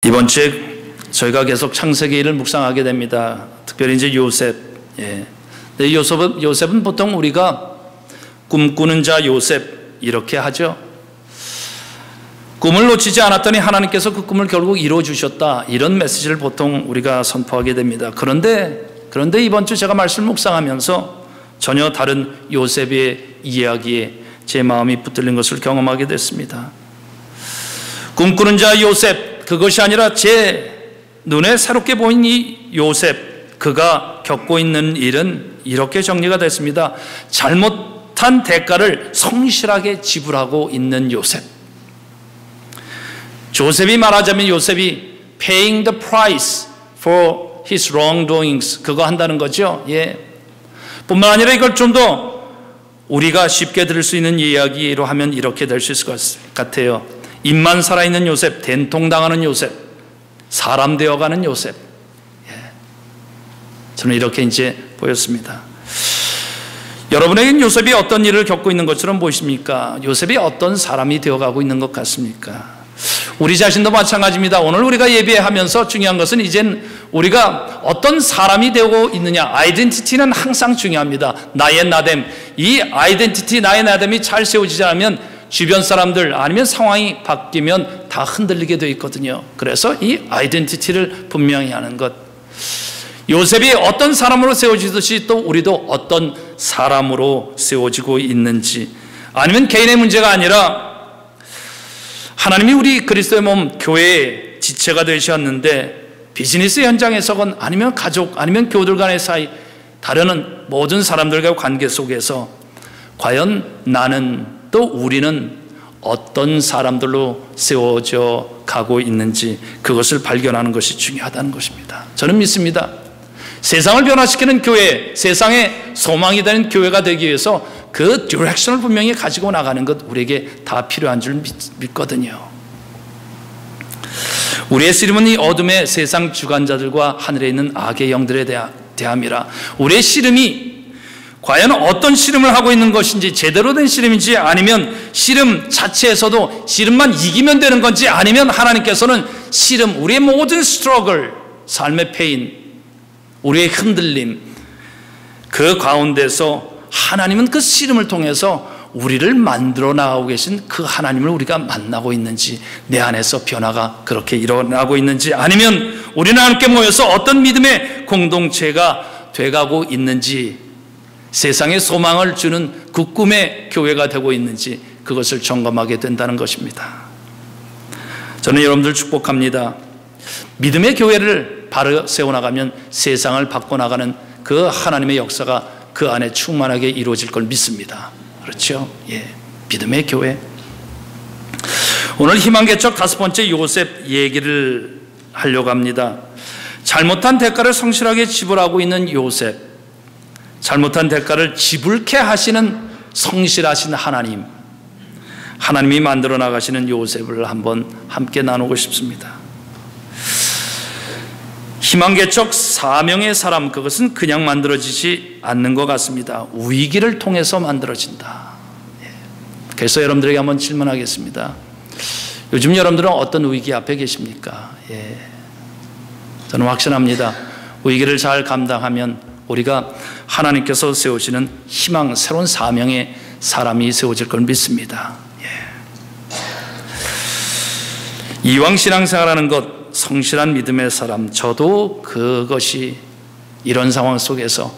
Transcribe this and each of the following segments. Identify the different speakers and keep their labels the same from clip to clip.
Speaker 1: 이번 주에 저희가 계속 창세기를 묵상하게 됩니다. 특별히 이제 요셉. 근데 요셉은 보통 우리가 꿈꾸는 자 요셉 이렇게 하죠. 꿈을 놓치지 않았더니 하나님께서 그 꿈을 결국 이루어 주셨다. 이런 메시지를 보통 우리가 선포하게 됩니다. 그런데 이번 주 제가 말씀 묵상하면서 전혀 다른 요셉의 이야기에 제 마음이 붙들린 것을 경험하게 됐습니다. 꿈꾸는 자 요셉, 그것이 아니라 제 눈에 새롭게 보인 이 요셉, 그가 겪고 있는 일은 이렇게 정리가 됐습니다. 잘못한 대가를 성실하게 지불하고 있는 요셉. 조셉이 말하자면 요셉이 paying the price for his wrongdoings, 그거 한다는 거죠. 뿐만 아니라 이걸 좀 더 우리가 쉽게 들을 수 있는 이야기로 하면 이렇게 될 수 있을 것 같아요. 입만 살아있는 요셉, 된통당하는 요셉, 사람 되어가는 요셉. 저는 이렇게 이제 보였습니다. 여러분에겐 요셉이 어떤 일을 겪고 있는 것처럼 보이십니까? 요셉이 어떤 사람이 되어가고 있는 것 같습니까? 우리 자신도 마찬가지입니다. 오늘 우리가 예배하면서 중요한 것은 이젠 우리가 어떤 사람이 되고 있느냐, 아이덴티티는 항상 중요합니다. 나의 나됨, 이 아이덴티티, 나의 나됨이 잘 세워지지 않으면 주변 사람들 아니면 상황이 바뀌면 다 흔들리게 되어 있거든요. 그래서 이 아이덴티티를 분명히 하는 것. 요셉이 어떤 사람으로 세워지듯이 또 우리도 어떤 사람으로 세워지고 있는지, 아니면 개인의 문제가 아니라 하나님이 우리 그리스도의 몸 교회의 지체가 되셨는데 비즈니스 현장에서건 아니면 가족 아니면 교우들 간의 사이, 다른 모든 사람들과의 관계 속에서 과연 나는 또 우리는 어떤 사람들로 세워져 가고 있는지 그것을 발견하는 것이 중요하다는 것입니다. 저는 믿습니다. 세상을 변화시키는 교회, 세상의 소망이 되는 교회가 되기 위해서 그 디렉션을 분명히 가지고 나가는 것 우리에게 다 필요한 줄 믿거든요. 우리의 씨름은 이 어둠의 세상 주관자들과 하늘에 있는 악의 영들에 대함이라. 우리의 씨름이 과연 어떤 씨름을 하고 있는 것인지, 제대로 된 씨름인지, 아니면 씨름 자체에서도 씨름만 이기면 되는 건지, 아니면 하나님께서는 씨름, 우리의 모든 스트러글, 삶의 페인, 우리의 흔들림, 그 가운데서 하나님은 그 씨름을 통해서 우리를 만들어 나가고 계신 그 하나님을 우리가 만나고 있는지, 내 안에서 변화가 그렇게 일어나고 있는지, 아니면 우리는 함께 모여서 어떤 믿음의 공동체가 돼가고 있는지, 세상에 소망을 주는 그 꿈의 교회가 되고 있는지 그것을 점검하게 된다는 것입니다. 저는 여러분들 축복합니다. 믿음의 교회를 바로 세워나가면 세상을 바꿔나가는 그 하나님의 역사가 그 안에 충만하게 이루어질 걸 믿습니다. 그렇죠? 믿음의 교회. 오늘 희망개척 5번째 요셉 얘기를 하려고 합니다. 잘못한 대가를 성실하게 지불하고 있는 요셉, 잘못한 대가를 지불케 하시는 성실하신 하나님, 하나님이 만들어 나가시는 요셉을 한번 함께 나누고 싶습니다. 희망개척 사명의 사람, 그것은 그냥 만들어지지 않는 것 같습니다. 위기를 통해서 만들어진다. 그래서 여러분들에게 한번 질문하겠습니다. 요즘 여러분들은 어떤 위기 앞에 계십니까? 저는 확신합니다. 위기를 잘 감당하면 우리가 하나님께서 세우시는 희망, 새로운 사명의 사람이 세워질 걸 믿습니다. 이왕 신앙생활하는 것, 성실한 믿음의 사람, 저도 그것이 이런 상황 속에서,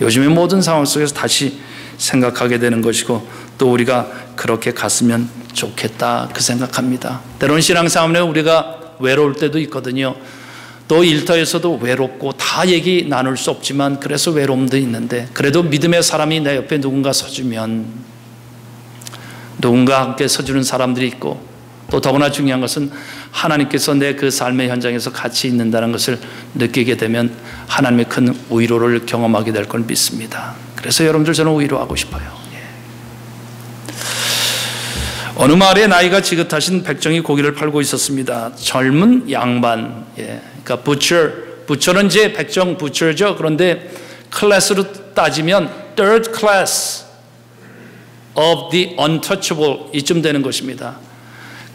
Speaker 1: 요즘의 모든 상황 속에서 다시 생각하게 되는 것이고, 또 우리가 그렇게 갔으면 좋겠다 그 생각합니다. 때로는 신앙생활에 우리가 외로울 때도 있거든요. 또 일터에서도 외롭고 다 얘기 나눌 수 없지만 그래서 외로움도 있는데, 그래도 믿음의 사람이 내 옆에 누군가 서주면, 누군가 함께 서주는 사람들이 있고, 또 더구나 중요한 것은 하나님께서 내 그 삶의 현장에서 같이 있는다는 것을 느끼게 되면 하나님의 큰 위로를 경험하게 될 걸 믿습니다. 그래서 여러분들 저는 위로하고 싶어요. 어느 마을에 나이가 지긋하신 백정이 고기를 팔고 있었습니다. 젊은 양반, 그러니까 부처는 이제 백정 부처죠. 그런데 클래스로 따지면 third class of the untouchable 이쯤 되는 것입니다.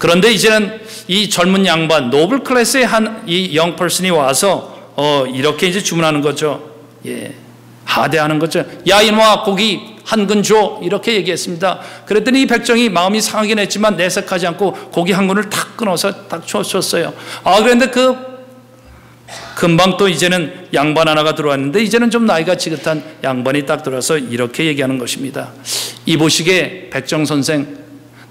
Speaker 1: 그런데 이제는 이 젊은 양반, 노블 클래스의 한 이 영퍼슨이 와서 이렇게 이제 주문하는 거죠. 예, 하대하는 거죠. 야, 이놈아, 고기 한 근 줘. 이렇게 얘기했습니다. 그랬더니 이 백정이 마음이 상하긴 했지만 내색하지 않고 고기 한 근을 탁 끊어서 딱 줬어요. 그런데 금방 또 이제는 양반 하나가 들어왔는데, 이제는 좀 나이가 지긋한 양반이 딱 들어와서 이렇게 얘기하는 것입니다. 이보시게 백정 선생,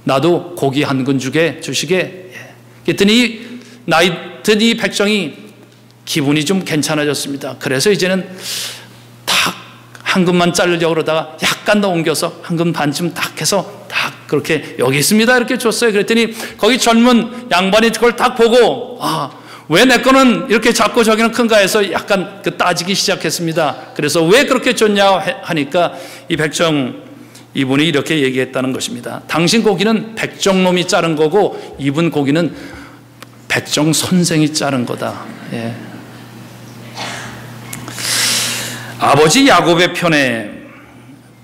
Speaker 1: 나도 고기 한 근 주시게. 그랬더니 나이 든 이 백정이 기분이 좀 괜찮아졌습니다. 그래서 이제는 딱 한 근만 자르려고 그러다가 약간 더 옮겨서 한 근 반쯤 딱 해서 딱 그렇게 여기 있습니다 이렇게 줬어요. 그랬더니 거기 젊은 양반이 그걸 딱 보고 왜 내 거는 이렇게 작고 저기는 큰가 해서 약간 따지기 시작했습니다. 그래서 왜 그렇게 줬냐 하니까 이 백정 이분이 이렇게 얘기했다는 것입니다. 당신 고기는 백정놈이 자른 거고 이분 고기는 백정 선생이 자른 거다. 예. 아버지 야곱의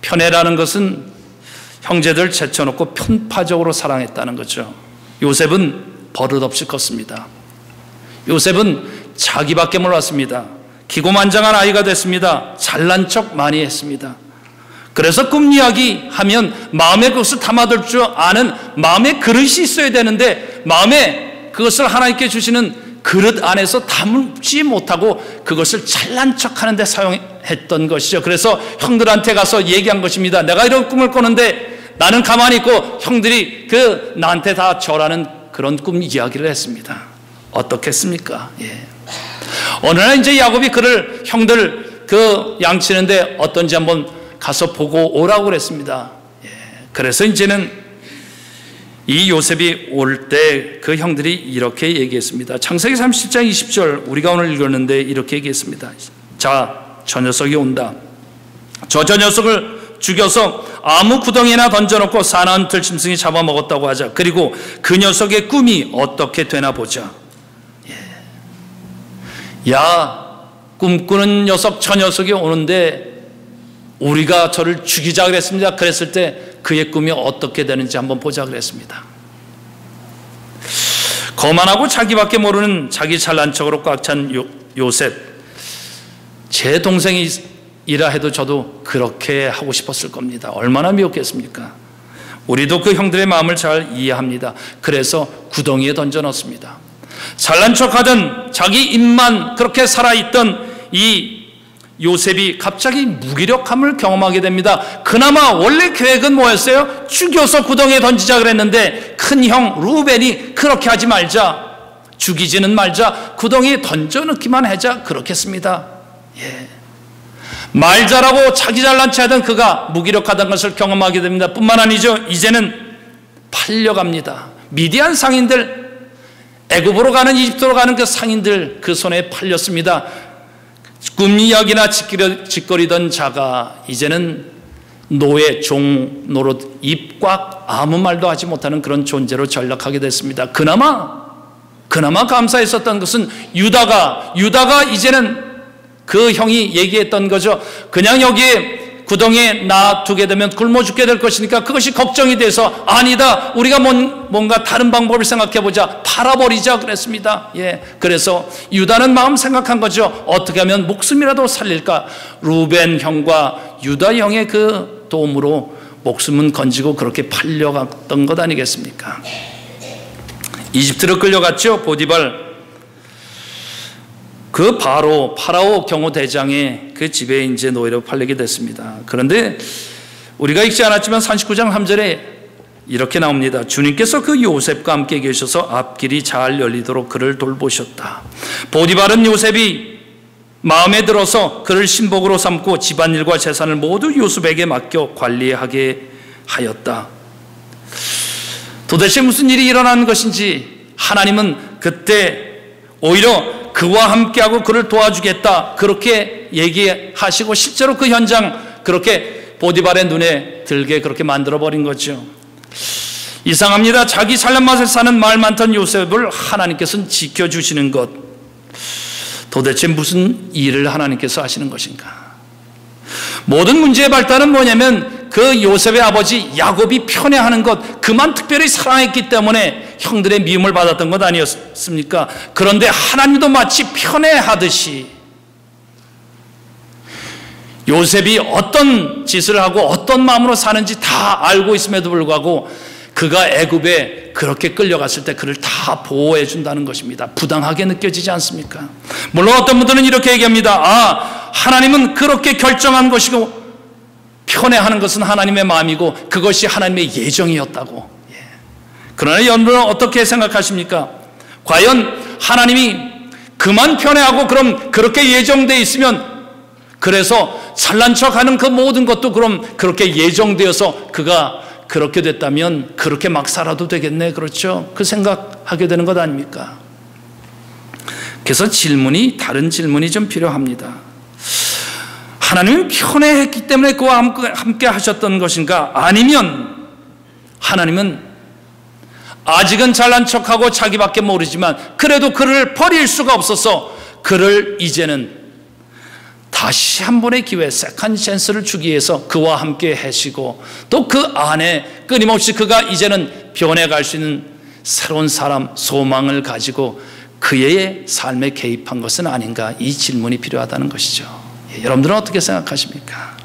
Speaker 1: 편애라는 것은 형제들 제쳐놓고 편파적으로 사랑했다는 거죠. 요셉은 버릇없이 컸습니다. 요셉은 자기밖에 몰랐습니다. 기고만장한 아이가 됐습니다. 잘난 척 많이 했습니다. 그래서 꿈 이야기 하면 마음에 그것을 담아둘 줄 아는 마음의 그릇이 있어야 되는데, 마음에 그것을 하나님께 주시는 그릇 안에서 담지 못하고 그것을 잘난 척하는 데 사용했던 것이죠. 그래서 형들한테 가서 얘기한 것입니다. 내가 이런 꿈을 꾸는데 나는 가만히 있고 형들이 나한테 다 절하는 그런 꿈 이야기를 했습니다. 어떻겠습니까? 예. 어느 날 이제 야곱이 그를 형들 양치는데 어떤지 한번 가서 보고 오라고 그랬습니다. 예. 그래서 이제는 이 요셉이 올 때 그 형들이 이렇게 얘기했습니다. 창세기 37장 20절 우리가 오늘 읽었는데 이렇게 얘기했습니다. 자, 저 녀석이 온다. 저 녀석을 죽여서 아무 구덩이나 던져놓고 사나운 들짐승이 잡아먹었다고 하자. 그리고 그 녀석의 꿈이 어떻게 되나 보자. 예. 야, 꿈꾸는 녀석, 저 녀석이 오는데 우리가 저를 죽이자 그랬습니다. 그랬을 때 그의 꿈이 어떻게 되는지 한번 보자 그랬습니다. 거만하고 자기밖에 모르는 자기 잘난 척으로 꽉 찬 요셉. 제 동생이라 해도 저도 그렇게 하고 싶었을 겁니다. 얼마나 미웠겠습니까? 우리도 그 형들의 마음을 잘 이해합니다. 그래서 구덩이에 던져 넣습니다. 잘난 척하던 자기 입만 그렇게 살아있던 이 요셉이 갑자기 무기력함을 경험하게 됩니다. 그나마 원래 계획은 뭐였어요? 죽여서 구덩이에 던지자 그랬는데 큰 형 루벤이 그렇게 하지 말자, 죽이지는 말자, 구덩이에 던져넣기만 하자 그렇게 했습니다. 예. 말 잘하고 자기 잘난 체 하던 그가 무기력하다는 것을 경험하게 됩니다. 뿐만 아니죠, 이제는 팔려갑니다. 미디안 상인들, 애굽으로 가는, 이집트로 가는 그 상인들 그 손에 팔렸습니다. 꿈 이야기나 짓거리던 자가 이제는 노예, 종, 노릇, 입 꽉 아무 말도 하지 못하는 그런 존재로 전락하게 됐습니다. 그나마 감사했었던 것은 유다가 이제는 그 형이 얘기했던 거죠. 그냥 여기에 구덩이에 놔두게 되면 굶어 죽게 될 것이니까 그것이 걱정이 돼서 아니다, 우리가 뭔가 다른 방법을 생각해보자, 팔아버리자 그랬습니다. 예, 그래서 유다는 마음 생각한 거죠. 어떻게 하면 목숨이라도 살릴까. 루벤 형과 유다 형의 그 도움으로 목숨은 건지고 그렇게 팔려갔던 것 아니겠습니까? 이집트로 끌려갔죠. 보디발, 그 파라오 경호대장의 그 집에 이제 노예로 팔리게 됐습니다. 그런데 우리가 읽지 않았지만 39장 3절에 이렇게 나옵니다. 주님께서 그 요셉과 함께 계셔서 앞길이 잘 열리도록 그를 돌보셨다. 보디발은 요셉이 마음에 들어서 그를 신복으로 삼고 집안일과 재산을 모두 요셉에게 맡겨 관리하게 하였다. 도대체 무슨 일이 일어난 것인지 하나님은 그때 오히려 그와 함께하고 그를 도와주겠다 그렇게 얘기하시고 실제로 그 현장 그렇게 보디발의 눈에 들게 그렇게 만들어버린 거죠. 이상합니다. 자기 잘난 맛을 사는 말 많던 요셉을 하나님께서는 지켜주시는 것, 도대체 무슨 일을 하나님께서 하시는 것인가? 모든 문제의 발단은 뭐냐면 그 요셉의 아버지 야곱이 편애하는 것, 그만 특별히 사랑했기 때문에 형들의 미움을 받았던 것 아니었습니까? 그런데 하나님도 마치 편애하듯이 요셉이 어떤 짓을 하고 어떤 마음으로 사는지 다 알고 있음에도 불구하고 그가 애굽에 그렇게 끌려갔을 때 그를 다 보호해 준다는 것입니다. 부당하게 느껴지지 않습니까? 물론 어떤 분들은 이렇게 얘기합니다. 하나님은 그렇게 결정한 것이고 편애하는 것은 하나님의 마음이고 그것이 하나님의 예정이었다고. 그러나 여러분은 어떻게 생각하십니까? 과연 하나님이 그만 편애하고 그럼 그렇게 예정되어 있으면 그래서 잘난 척하는 그 모든 것도 그럼 그렇게 예정되어서 그가 그렇게 됐다면 그렇게 막 살아도 되겠네, 그렇죠? 그 생각하게 되는 것 아닙니까? 그래서 다른 질문이 좀 필요합니다. 하나님은 편애했기 때문에 그와 함께 하셨던 것인가? 아니면 하나님은 아직은 잘난 척하고 자기밖에 모르지만 그래도 그를 버릴 수가 없어서 그를 이제는 다시 한 번의 기회, 세컨드 찬스를 주기 위해서 그와 함께 하시고 또 그 안에 끊임없이 그가 이제는 변해갈 수 있는 새로운 사람, 소망을 가지고 그의 삶에 개입한 것은 아닌가, 이 질문이 필요하다는 것이죠. 여러분들은 어떻게 생각하십니까?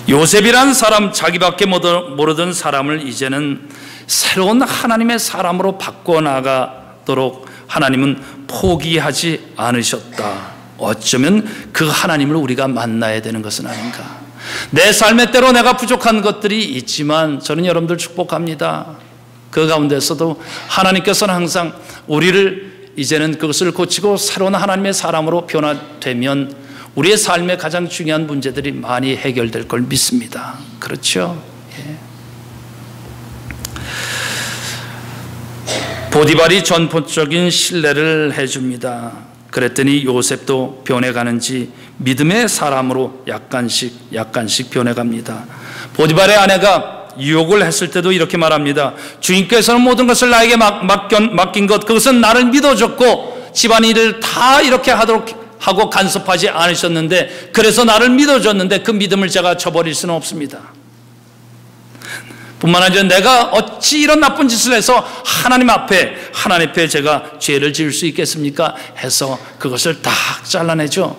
Speaker 1: 요셉이란 사람, 자기밖에 모르던 사람을 이제는 새로운 하나님의 사람으로 바꿔나가도록 하나님은 포기하지 않으셨다. 어쩌면 그 하나님을 우리가 만나야 되는 것은 아닌가. 내 삶의 때로 내가 부족한 것들이 있지만 저는 여러분들 축복합니다. 그 가운데서도 하나님께서는 항상 우리를 이제는 그것을 고치고 새로운 하나님의 사람으로 변화되면 우리의 삶의 가장 중요한 문제들이 많이 해결될 걸 믿습니다. 그렇죠? 예. 보디발이 전폭적인 신뢰를 해줍니다. 그랬더니 요셉도 변해가는지 믿음의 사람으로 약간씩 변해갑니다. 보디발의 아내가 유혹을 했을 때도 이렇게 말합니다. 주인께서는 모든 것을 나에게 맡긴 것, 그것은 나를 믿어줬고 집안일을 다 이렇게 하고 간섭하지 않으셨는데 그래서 나를 믿어줬는데 그 믿음을 제가 저버릴 수는 없습니다. 뿐만 아니라 내가 어찌 이런 나쁜 짓을 해서 하나님 앞에 제가 죄를 지을 수 있겠습니까? 해서 그것을 딱 잘라내죠.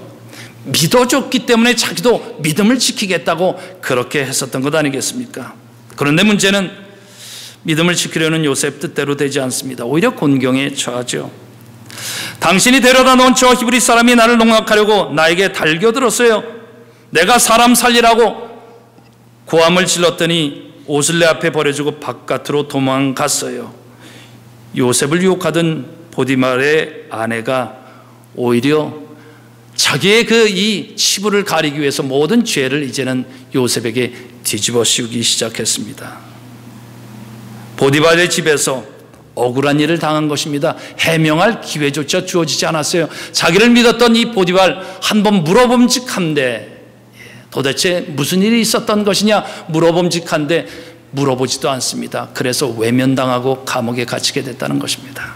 Speaker 1: 믿어줬기 때문에 자기도 믿음을 지키겠다고 그렇게 했었던 것 아니겠습니까? 그런데 문제는 믿음을 지키려는 요셉 뜻대로 되지 않습니다. 오히려 곤경에 처하죠. 당신이 데려다 놓은 저 히브리 사람이 나를 농락하려고 나에게 달겨들었어요. 내가 사람 살리라고 고함을 질렀더니 옷을 내 앞에 버려주고 바깥으로 도망갔어요. 요셉을 유혹하던 보디발의 아내가 오히려 자기의 이 치부를 가리기 위해서 모든 죄를 이제는 요셉에게 뒤집어 씌우기 시작했습니다. 보디발의 집에서 억울한 일을 당한 것입니다. 해명할 기회조차 주어지지 않았어요. 자기를 믿었던 이 보디발 한번 물어봄직한데 도대체 무슨 일이 있었던 것이냐 물어봄직한데 물어보지도 않습니다. 그래서 외면당하고 감옥에 갇히게 됐다는 것입니다.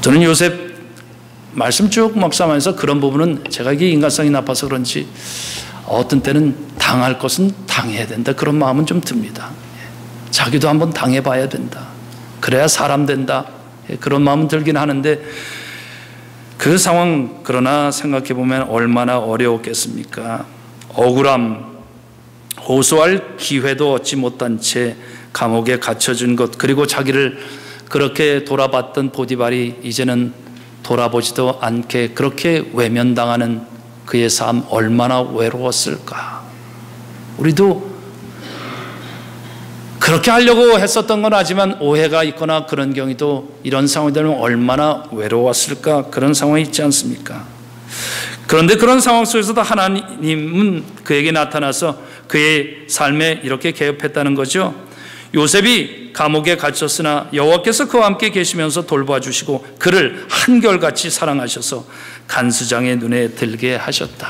Speaker 1: 저는 요셉 말씀 쭉 묵상하면서 그런 부분은 제가 이게 인간성이 나빠서 그런지 어떤 때는 당할 것은 당해야 된다, 그런 마음은 좀 듭니다. 자기도 한번 당해봐야 된다, 그래야 사람 된다, 그런 마음은 들긴 하는데 그 상황 그러나 생각해보면 얼마나 어려웠겠습니까? 억울함, 호소할 기회도 얻지 못한 채 감옥에 갇혀준 것, 그리고 자기를 그렇게 돌아봤던 보디발이 이제는 돌아보지도 않게 그렇게 외면당하는 그의 삶, 얼마나 외로웠을까. 우리도 그렇게 하려고 했었던 건 하지만 오해가 있거나 그런 경우도 이런 상황이 되면 얼마나 외로웠을까, 그런 상황이 있지 않습니까? 그런데 그런 상황 속에서도 하나님은 그에게 나타나서 그의 삶에 이렇게 개입했다는 거죠. 요셉이 감옥에 갇혔으나 여호와께서 그와 함께 계시면서 돌봐주시고 그를 한결같이 사랑하셔서 간수장의 눈에 들게 하셨다.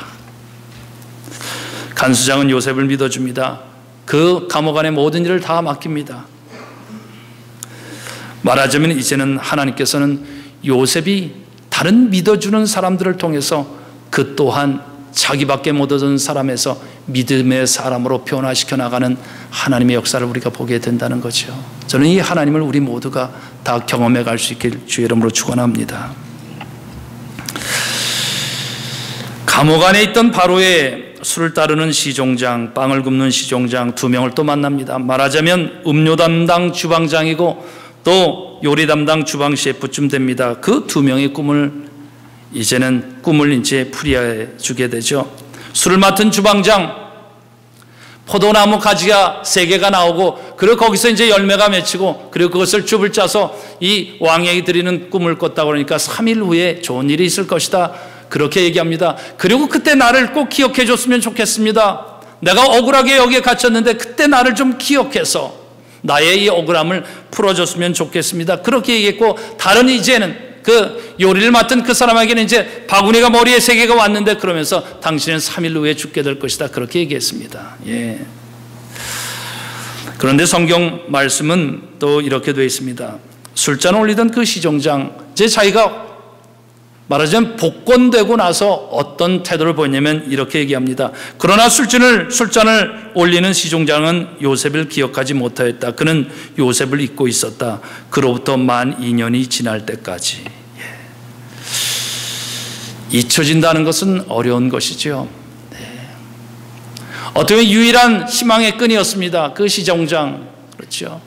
Speaker 1: 간수장은 요셉을 믿어줍니다. 그 감옥 안의 모든 일을 다 맡깁니다. 말하자면 이제는 하나님께서는 요셉이 다른 믿어주는 사람들을 통해서 그 또한 자기밖에 못 얻은 사람에서 믿음의 사람으로 변화시켜 나가는 하나님의 역사를 우리가 보게 된다는 거죠. 저는 이 하나님을 우리 모두가 다 경험해 갈 수 있길 주의 이름으로 축원합니다. 감옥 안에 있던 바로의 술을 따르는 시종장, 빵을 굽는 시종장 두 명을 또 만납니다. 말하자면 음료 담당 주방장이고 또 요리 담당 주방 셰프쯤 됩니다. 그 두 명의 이제는 꿈을 이제 풀이해 주게 되죠. 술을 맡은 주방장, 포도나무 가지가 3개가 나오고, 그리고 거기서 이제 열매가 맺히고, 그리고 그것을 줍을 짜서 이 왕에게 드리는 꿈을 꿨다고 그러니까 3일 후에 좋은 일이 있을 것이다, 그렇게 얘기합니다. 그리고 그때 나를 꼭 기억해 줬으면 좋겠습니다. 내가 억울하게 여기에 갇혔는데 그때 나를 좀 기억해서 나의 이 억울함을 풀어줬으면 좋겠습니다, 그렇게 얘기했고, 다른 이제는 그 요리를 맡은 그 사람에게는 이제 바구니가 머리에 3개가 왔는데, 그러면서 당신은 3일 후에 죽게 될 것이다, 그렇게 얘기했습니다. 예. 그런데 성경 말씀은 또 이렇게 되어 있습니다. 술잔 올리던 그 시종장, 이제 자기가 말하자면 복권되고 나서 어떤 태도를 보였냐면 이렇게 얘기합니다. 그러나 술잔을 올리는 시종장은 요셉을 기억하지 못하였다. 그는 요셉을 잊고 있었다. 그로부터 만 2년이 지날 때까지. 잊혀진다는 것은 어려운 것이죠. 네. 어떻게 보면 유일한 희망의 끈이었습니다. 그 시종장. 그렇죠.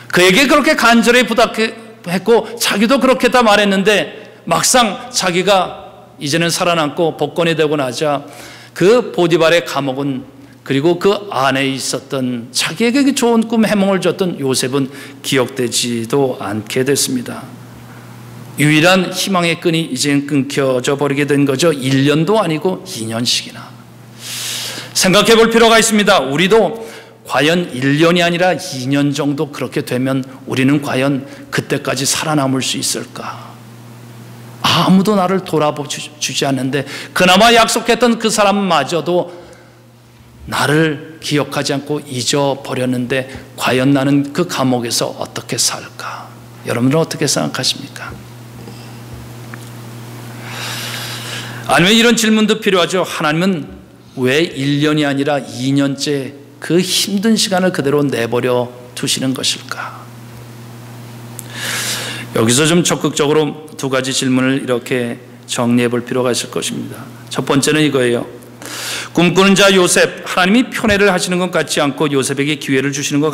Speaker 1: 그에게 그렇게 간절히 부탁했고 자기도 그렇게 다 말했는데, 막상 자기가 이제는 살아남고 복권이 되고 나자 그 보디발의 감옥은, 그리고 그 안에 있었던 자기에게 좋은 꿈 해몽을 줬던 요셉은 기억되지도 않게 됐습니다. 유일한 희망의 끈이 이제 끊겨져 버리게 된 거죠. 1년도 아니고 2년씩이나. 생각해 볼 필요가 있습니다. 우리도 과연 1년이 아니라 2년 정도 그렇게 되면 우리는 과연 그때까지 살아남을 수 있을까? 아무도 나를 돌아보지 않는데, 그나마 약속했던 그 사람마저도 나를 기억하지 않고 잊어버렸는데, 과연 나는 그 감옥에서 어떻게 살까? 여러분들은 어떻게 생각하십니까? 아니면 이런 질문도 필요하죠. 하나님은 왜 1년이 아니라 2년째 그 힘든 시간을 그대로 내버려 두시는 것일까? 여기서 좀 적극적으로 2가지 질문을 이렇게 정리해 볼 필요가 있을 것입니다. 첫 번째는 이거예요. 꿈꾸는 자 요셉, 하나님이 편애를 하시는 것 같지 않고 요셉에게 기회를 주시는 것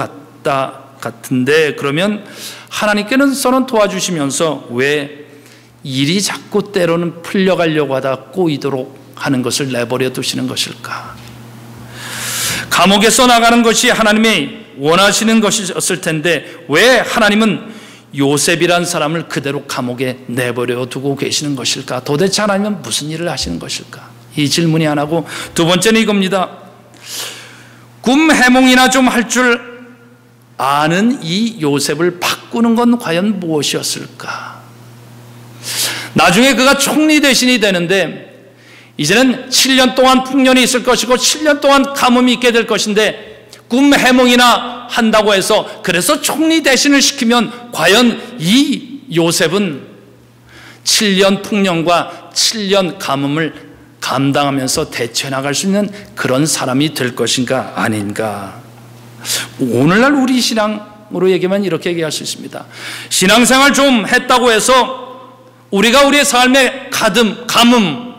Speaker 1: 같은데, 그러면 하나님께서는 도와주시면서 왜 일이 자꾸 때로는 풀려가려고 하다 꼬이도록 하는 것을 내버려 두시는 것일까? 감옥에서 나가는 것이 하나님이 원하시는 것이었을 텐데, 왜 하나님은 요셉이란 사람을 그대로 감옥에 내버려 두고 계시는 것일까? 도대체 하나님은 무슨 일을 하시는 것일까? 이 질문이 하나고, 2번째는 이겁니다. 꿈 해몽이나 좀 할 줄 아는 이 요셉을 바꾸는 건 과연 무엇이었을까? 나중에 그가 총리 대신이 되는데, 이제는 7년 동안 풍년이 있을 것이고 7년 동안 가뭄이 있게 될 것인데, 꿈 해몽이나 한다고 해서 그래서 총리 대신을 시키면 과연 이 요셉은 7년 풍년과 7년 가뭄을 감당하면서 대처해 나갈 수 있는 그런 사람이 될 것인가 아닌가? 오늘날 우리 신앙으로 얘기하면 이렇게 얘기할 수 있습니다. 신앙생활 좀 했다고 해서 우리가 우리의 삶의 가뭄,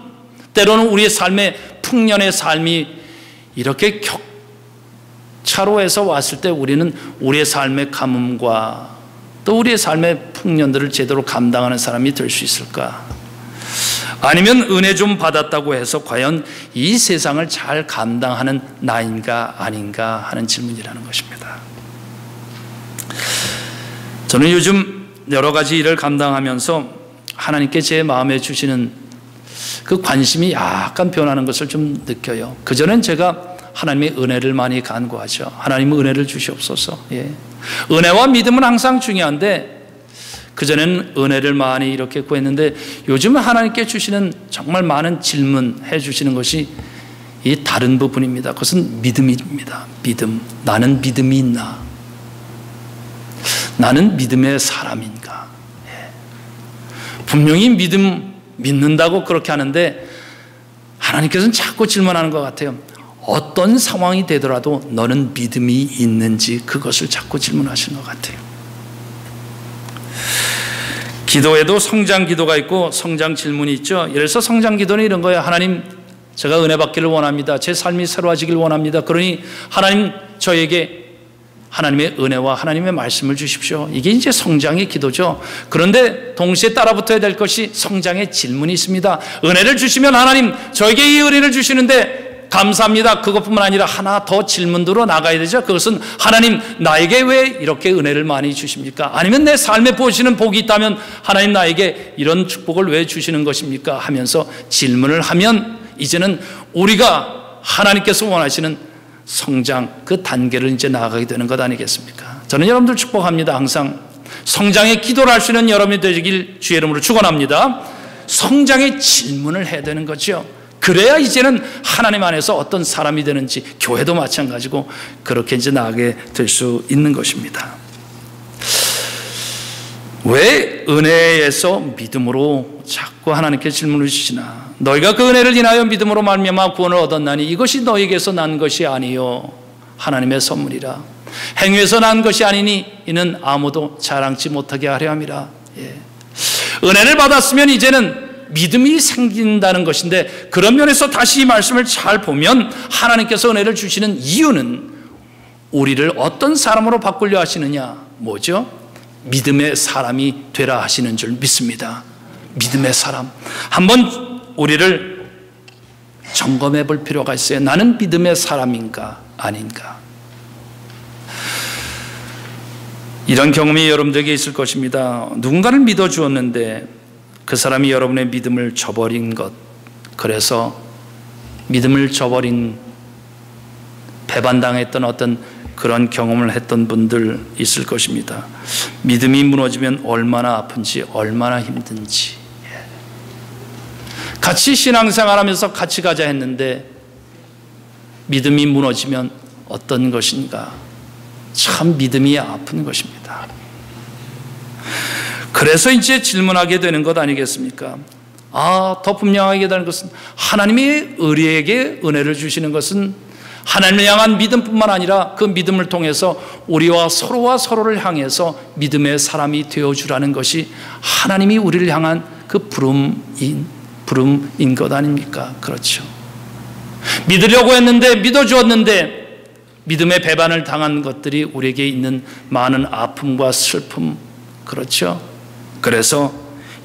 Speaker 1: 때로는 우리의 삶의 풍년의 삶이 이렇게 격차로 해서 왔을 때 우리는 우리의 삶의 가뭄과 또 우리의 삶의 풍년들을 제대로 감당하는 사람이 될 수 있을까? 아니면 은혜 좀 받았다고 해서 과연 이 세상을 잘 감당하는 나인가 아닌가 하는 질문이라는 것입니다. 저는 요즘 여러 가지 일을 감당하면서 하나님께 제 마음에 주시는 그 관심이 약간 변하는 것을 좀 느껴요. 그전엔 제가 하나님의 은혜를 많이 간구하죠. 하나님의 은혜를 주시옵소서. 예. 은혜와 믿음은 항상 중요한데, 그전에는 은혜를 많이 이렇게 구했는데, 요즘은 하나님께 주시는 정말 많은 질문해 주시는 것이 이 다른 부분입니다. 그것은 믿음입니다. 믿음. 나는 믿음이 있나? 나는 믿음의 사람인가? 예. 분명히 믿는다고 그렇게 하는데 하나님께서는 자꾸 질문하는 것 같아요. 어떤 상황이 되더라도 너는 믿음이 있는지 그것을 자꾸 질문하시는 것 같아요. 기도에도 성장 기도가 있고 성장 질문이 있죠. 예를 들어서 성장 기도는 이런 거예요. 하나님, 제가 은혜 받기를 원합니다. 제 삶이 새로워지길 원합니다. 그러니 하나님, 저에게 하나님의 은혜와 하나님의 말씀을 주십시오. 이게 이제 성장의 기도죠. 그런데 동시에 따라붙어야 될 것이 성장의 질문이 있습니다. 은혜를 주시면 하나님, 저에게 이 은혜를 주시는데 감사합니다. 그것뿐만 아니라 하나 더 질문으로 나가야 되죠. 그것은 하나님, 나에게 왜 이렇게 은혜를 많이 주십니까? 아니면 내 삶에 보시는 복이 있다면 하나님, 나에게 이런 축복을 왜 주시는 것입니까? 하면서 질문을 하면 이제는 우리가 하나님께서 원하시는 성장, 그 단계를 이제 나아가게 되는 것 아니겠습니까? 저는 여러분들 축복합니다. 항상 성장의 기도를 할 수 있는 여러분이 되길 주의 이름으로 축원합니다. 성장의 질문을 해야 되는 거죠. 그래야 이제는 하나님 안에서 어떤 사람이 되는지, 교회도 마찬가지고 그렇게 이제 나아가게 될 수 있는 것입니다. 왜 은혜에서 믿음으로 자꾸 하나님께 질문을 주시나? 너희가 그 은혜를 인하여 믿음으로 말미암아 구원을 얻었나니 이것이 너희에게서 난 것이 아니요 하나님의 선물이라. 행위에서 난 것이 아니니 이는 아무도 자랑치 못하게 하려 함이라. 은혜를 받았으면 이제는 믿음이 생긴다는 것인데, 그런 면에서 다시 이 말씀을 잘 보면 하나님께서 은혜를 주시는 이유는 우리를 어떤 사람으로 바꾸려 하시느냐? 뭐죠? 믿음의 사람이 되라 하시는 줄 믿습니다. 믿음의 사람. 한번 우리를 점검해 볼 필요가 있어요. 나는 믿음의 사람인가 아닌가? 이런 경험이 여러분들에게 있을 것입니다. 누군가를 믿어주었는데 그 사람이 여러분의 믿음을 저버린 것, 그래서 믿음을 저버린, 배반당했던 어떤 그런 경험을 했던 분들 있을 것입니다. 믿음이 무너지면 얼마나 아픈지, 얼마나 힘든지. 같이 신앙생활하면서 같이 가자 했는데 믿음이 무너지면 어떤 것인가? 참 믿음이 아픈 것입니다. 그래서 이제 질문하게 되는 것 아니겠습니까? 더 분명하게 되는 것은 하나님이 우리에게 은혜를 주시는 것은 하나님을 향한 믿음뿐만 아니라 그 믿음을 통해서 우리와 서로를 향해서 믿음의 사람이 되어주라는 것이 하나님이 우리를 향한 그 부름인 것 아닙니까? 그렇죠. 믿으려고 했는데, 믿어주었는데 믿음의 배반을 당한 것들이 우리에게 있는 많은 아픔과 슬픔, 그렇죠. 그래서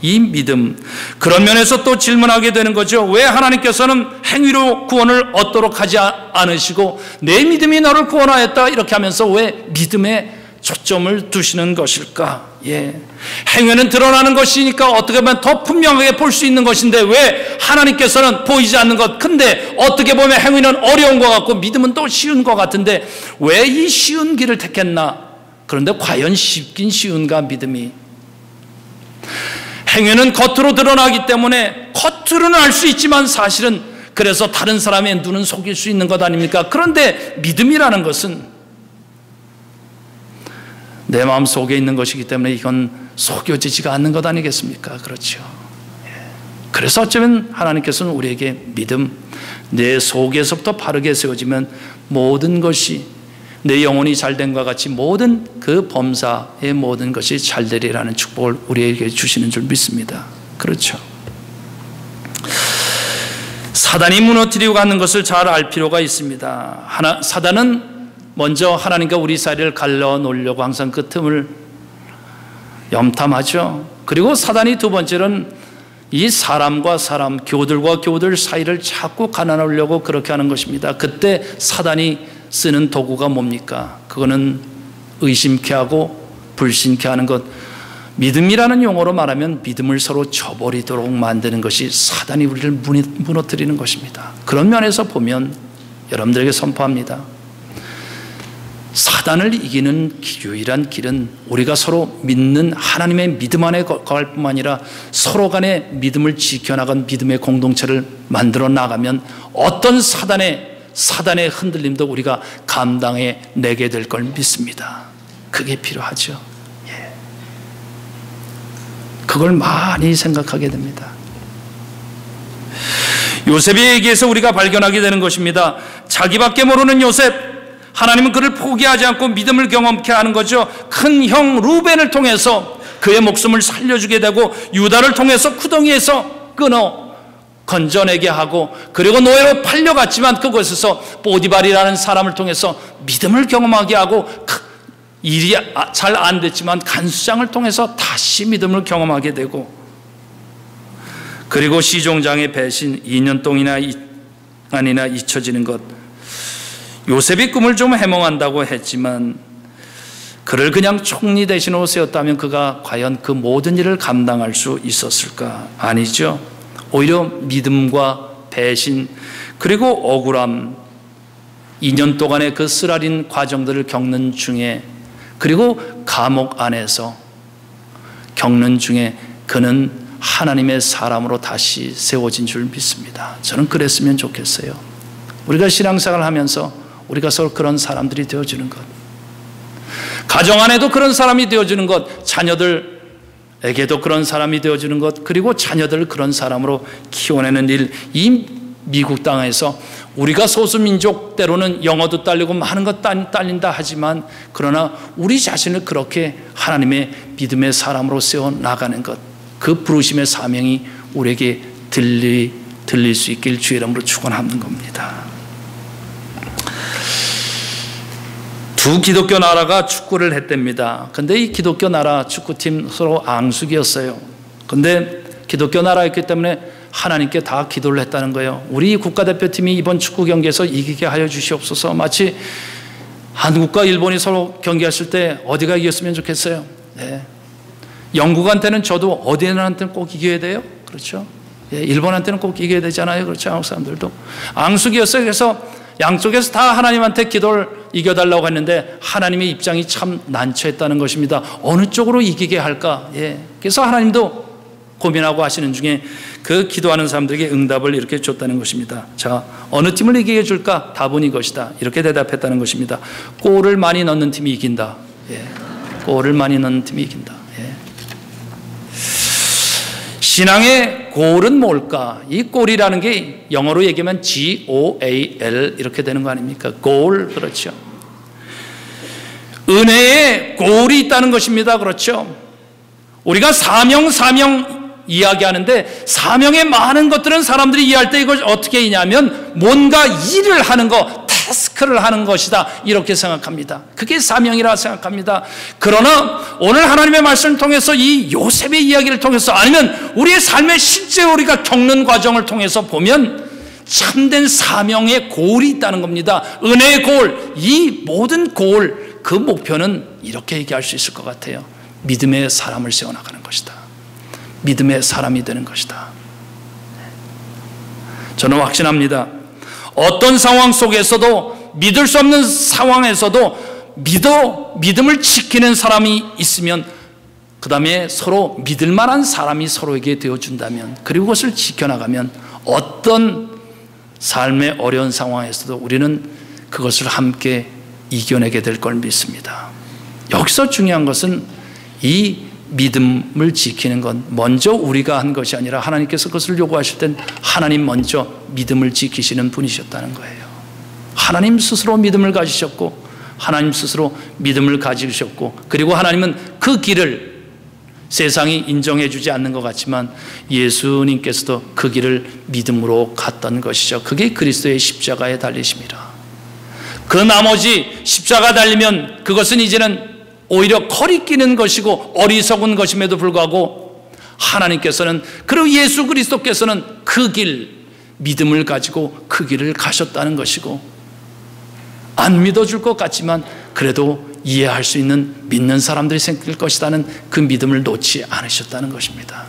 Speaker 1: 이 믿음, 그런 면에서 또 질문하게 되는 거죠. 왜 하나님께서는 행위로 구원을 얻도록 하지 않으시고 내 믿음이 너를 구원하였다 이렇게 하면서 왜 믿음에 초점을 두시는 것일까? 행위는 드러나는 것이니까 어떻게 보면 더 분명하게 볼 수 있는 것인데 왜 하나님께서는 보이지 않는 것, 근데 어떻게 보면 행위는 어려운 것 같고 믿음은 또 쉬운 것 같은데 왜 이 쉬운 길을 택했나? 그런데 과연 쉽긴 쉬운가? 믿음이. 행위는 겉으로 드러나기 때문에 겉으로는 알 수 있지만 사실은 그래서 다른 사람의 눈은 속일 수 있는 것 아닙니까? 그런데 믿음이라는 것은 내 마음 속에 있는 것이기 때문에 이건 속여지지가 않는 것 아니겠습니까? 그렇죠. 그래서 어쩌면 하나님께서는 우리에게 믿음, 내 속에서부터 바르게 세워지면 모든 것이, 내 영혼이 잘된과 같이 모든 그 범사의 모든 것이 잘되리라는 축복을 우리에게 주시는 줄 믿습니다. 그렇죠. 사단이 무너뜨리고 가는 것을 잘 알 필요가 있습니다. 사단은 먼저 하나님과 우리 사이를 갈라 놓으려고 항상 그 틈을 염탐하죠. 그리고 사단이 두 번째는 이 사람과 사람, 교들과 교들 사이를 자꾸 가난하려고 그렇게 하는 것입니다. 그때 사단이 쓰는 도구가 뭡니까? 그거는 의심케 하고 불신케 하는 것. 믿음이라는 용어로 말하면 믿음을 서로 저버리도록 만드는 것이 사단이 우리를 무너뜨리는 것입니다. 그런 면에서 보면 여러분들에게 선포합니다. 사단을 이기는 유일한 길은 우리가 서로 믿는 하나님의 믿음 안에 거할 뿐만 아니라 서로 간의 믿음을 지켜나간 믿음의 공동체를 만들어 나가면 어떤 사단의 흔들림도 우리가 감당해 내게 될 걸 믿습니다. 그게 필요하죠. 그걸 많이 생각하게 됩니다. 요셉의 얘기에서 우리가 발견하게 되는 것입니다. 자기밖에 모르는 요셉, 하나님은 그를 포기하지 않고 믿음을 경험케 하는 거죠. 큰 형 루벤을 통해서 그의 목숨을 살려주게 되고, 유다를 통해서 구덩이에서 건져내게 하고, 그리고 노예로 팔려갔지만 그곳에서 보디발이라는 사람을 통해서 믿음을 경험하게 하고, 일이 잘 안 됐지만 간수장을 통해서 다시 믿음을 경험하게 되고, 그리고 시종장의 배신 2년 동안이나 잊혀지는 것. 요셉이 꿈을 좀 해몽한다고 했지만 그를 그냥 총리 대신으로 세웠다면 그가 과연 그 모든 일을 감당할 수 있었을까? 아니죠. 오히려 믿음과 배신, 그리고 억울함, 2년 동안의 그 쓰라린 과정들을 겪는 중에, 그리고 감옥 안에서 겪는 중에 그는 하나님의 사람으로 다시 세워진 줄 믿습니다. 저는 그랬으면 좋겠어요. 우리가 신앙생활을 하면서 우리가 서로 그런 사람들이 되어주는 것, 가정 안에도 그런 사람이 되어주는 것, 자녀들에게도 그런 사람이 되어주는 것, 그리고 자녀들을 그런 사람으로 키워내는 일. 이 미국 땅에서 우리가 소수민족 때로는 영어도 딸리고 많은 것 딸린다 하지만, 그러나 우리 자신을 그렇게 하나님의 믿음의 사람으로 세워나가는 것, 그 부르심의 사명이 우리에게 들릴 수 있길 주의 이름으로 축원하는 겁니다. 두 기독교 나라가 축구를 했답니다. 근데 이 기독교 나라 축구팀 서로 앙숙이었어요. 근데 기독교 나라였기 때문에 하나님께 다 기도를 했다는 거예요. 우리 국가대표팀이 이번 축구 경기에서 이기게 하여 주시옵소서. 마치 한국과 일본이 서로 경기했을 때 어디가 이겼으면 좋겠어요. 네. 영국한테는 저도 어디한테는 꼭 이겨야 돼요. 그렇죠? 예, 일본한테는 꼭 이겨야 되잖아요. 그렇죠? 한국 사람들도 앙숙이었어요. 그래서 양쪽에서 다 하나님한테 기도를 이겨달라고 했는데 하나님의 입장이 참 난처했다는 것입니다. 어느 쪽으로 이기게 할까? 예. 그래서 하나님도 고민하고 하시는 중에 그 기도하는 사람들에게 응답을 이렇게 줬다는 것입니다. 자, 어느 팀을 이기게 해줄까? 답은 이것이다. 이렇게 대답했다는 것입니다. 골을 많이 넣는 팀이 이긴다. 예. 골을 많이 넣는 팀이 이긴다. 예. 신앙의 골은 뭘까? 이 골이라는 게 영어로 얘기하면 G-O-A-L 이렇게 되는 거 아닙니까? 골, 그렇죠. 은혜에 골이 있다는 것입니다. 그렇죠. 우리가 사명 이야기하는데, 사명의 많은 것들은 사람들이 이해할 때 이걸 어떻게 이해하면 뭔가 일을 하는 거, 태스크를 하는 것이다, 이렇게 생각합니다. 그게 사명이라 생각합니다. 그러나 오늘 하나님의 말씀을 통해서, 이 요셉의 이야기를 통해서, 아니면 우리의 삶의 실제 우리가 겪는 과정을 통해서 보면 참된 사명의 골이 있다는 겁니다. 은혜의 골, 이 모든 골, 그 목표는 이렇게 얘기할 수 있을 것 같아요. 믿음의 사람을 세워나가는 것이다. 믿음의 사람이 되는 것이다. 저는 확신합니다. 어떤 상황 속에서도, 믿을 수 없는 상황에서도 믿음을 지키는 사람이 있으면, 그 다음에 서로 믿을 만한 사람이 서로에게 되어준다면, 그리고 그것을 지켜나가면 어떤 삶의 어려운 상황에서도 우리는 그것을 함께 이겨내게 될 걸 믿습니다. 여기서 중요한 것은 이 믿음을 지키는 건 먼저 우리가 한 것이 아니라 하나님께서 그것을 요구하실 땐 하나님 먼저 믿음을 지키시는 분이셨다는 거예요. 하나님 스스로 믿음을 가지셨고, 하나님 스스로 믿음을 가지셨고, 그리고 하나님은 그 길을 세상이 인정해 주지 않는 것 같지만 예수님께서도 그 길을 믿음으로 갔던 것이죠. 그게 그리스도의 십자가에 달리심이라. 그 나머지 십자가 달리면 그것은 이제는 오히려 거리끼는 것이고 어리석은 것임에도 불구하고, 하나님께서는, 그리고 예수 그리스도께서는 그 길, 믿음을 가지고 그 길을 가셨다는 것이고, 안 믿어줄 것 같지만 그래도 이해할 수 있는 믿는 사람들이 생길 것이라는 그 믿음을 놓지 않으셨다는 것입니다.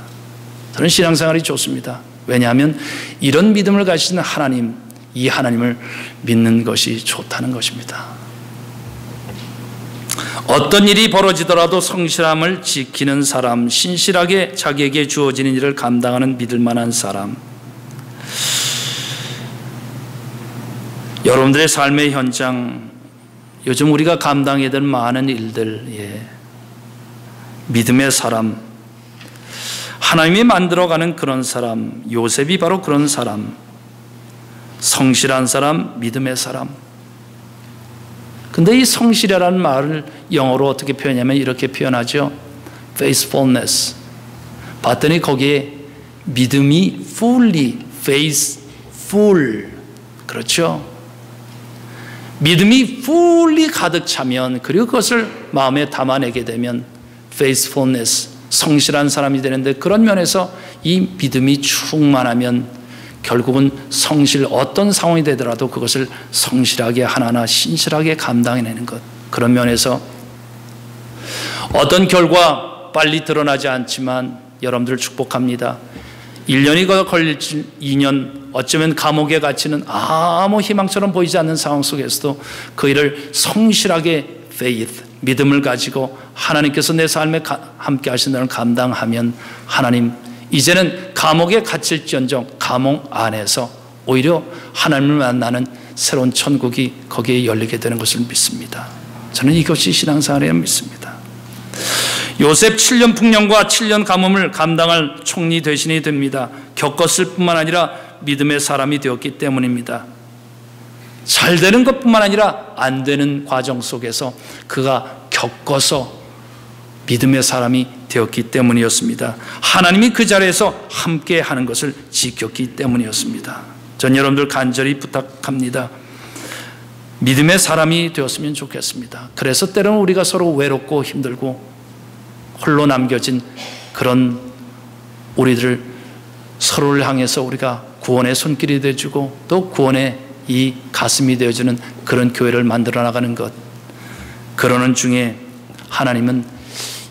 Speaker 1: 저는 신앙생활이 좋습니다. 왜냐하면 이런 믿음을 가지시는 하나님, 이 하나님을 믿는 것이 좋다는 것입니다. 어떤 일이 벌어지더라도 성실함을 지키는 사람, 신실하게 자기에게 주어지는 일을 감당하는 믿을 만한 사람, 여러분들의 삶의 현장, 요즘 우리가 감당해야 될 많은 일들, 믿음의 사람, 하나님이 만들어가는 그런 사람, 요셉이 바로 그런 사람, 성실한 사람, 믿음의 사람. 근데 이 성실이라는 말을 영어로 어떻게 표현하냐면 이렇게 표현하죠. faithfulness. 봤더니 거기에 믿음이 fully, faithful. 그렇죠? 믿음이 fully 가득 차면, 그리고 그것을 마음에 담아내게 되면 faithfulness, 성실한 사람이 되는데, 그런 면에서 이 믿음이 충만하면 결국은 어떤 상황이 되더라도 그것을 성실하게 하나하나 신실하게 감당해내는 것. 그런 면에서 어떤 결과 빨리 드러나지 않지만 여러분들 축복합니다. 1년이 걸릴지 2년, 어쩌면 감옥에 갇히는 아무 희망처럼 보이지 않는 상황 속에서도 그 일을 성실하게 faith, 믿음을 가지고 하나님께서 내 삶에 함께 하신다는 감당하면 하나님, 이제는 감옥에 갇힐지언정 감옥 안에서 오히려 하나님을 만나는 새로운 천국이 거기에 열리게 되는 것을 믿습니다. 저는 이것이 신앙생활이라 믿습니다. 요셉 7년 풍년과 7년 가뭄을 감당할 총리 대신이 됩니다. 겪었을 뿐만 아니라 믿음의 사람이 되었기 때문입니다. 잘 되는 것뿐만 아니라 안 되는 과정 속에서 그가 겪어서 믿음의 사람이 되었기 때문이었습니다. 하나님이 그 자리에서 함께 하는 것을 지켰기 때문이었습니다. 전 여러분들 간절히 부탁합니다. 믿음의 사람이 되었으면 좋겠습니다. 그래서 때로는 우리가 서로 외롭고 힘들고 홀로 남겨진 그런 우리들 서로를 향해서 우리가 구원의 손길이 되어주고 또 구원의 이 가슴이 되어주는 그런 교회를 만들어 나가는 것, 그러는 중에 하나님은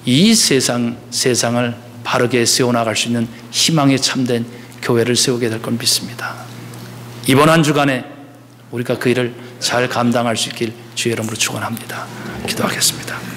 Speaker 1: 이 세상을 바르게 세워나갈 수 있는 희망에 참된 교회를 세우게 될 걸 믿습니다. 이번 한 주간에 우리가 그 일을 잘 감당할 수 있길 주의 이름으로 축원합니다. 기도하겠습니다.